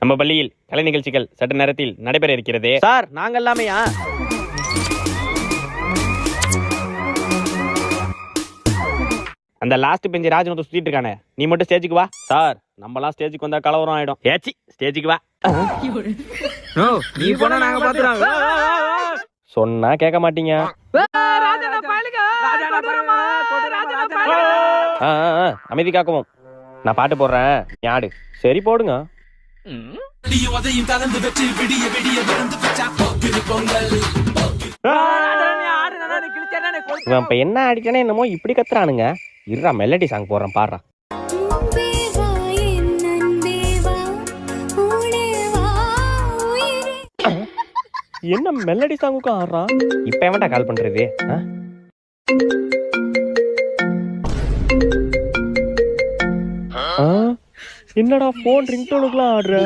நம்ம பள்ளியில் கலை நிகழ்ச்சிகள் சற்று நேரத்தில் நடைபெற இருக்கிறது. சார் நாங்க எல்லாமையா அந்த லாஸ்ட் பெஞ்ச் ராஜன் சுத்திட்டு இருக்கானே, நீ மட்டும் ஸ்டேஜுக்கு வா. சார் நம்மலாம் ஸ்டேஜுக்கு வந்தா கலவரம் ஆயிடும். ஏச்சி ஸ்டேஜுக்கு வா. நீ போனா நாங்க பாத்துறோம். சொன்னா கேட்க மாட்டீங்க. அமைதி காக்கவும். நான் பாட்டு போடுறேன், யாடு சரி போடுங்க. இவன் இப்ப என்ன அடிச்சானே என்னமோ இப்படி கத்துறானுங்க. இருடா மெலடி சாங் போடுறேன் பாடுறா. என்ன மெலடி சாங்குக்கும் ஆடுறான். இப்ப எவன்டா கால் பண்றது? என்னடா போன் ரிங்டோனுக்குலாம் ஆடுற?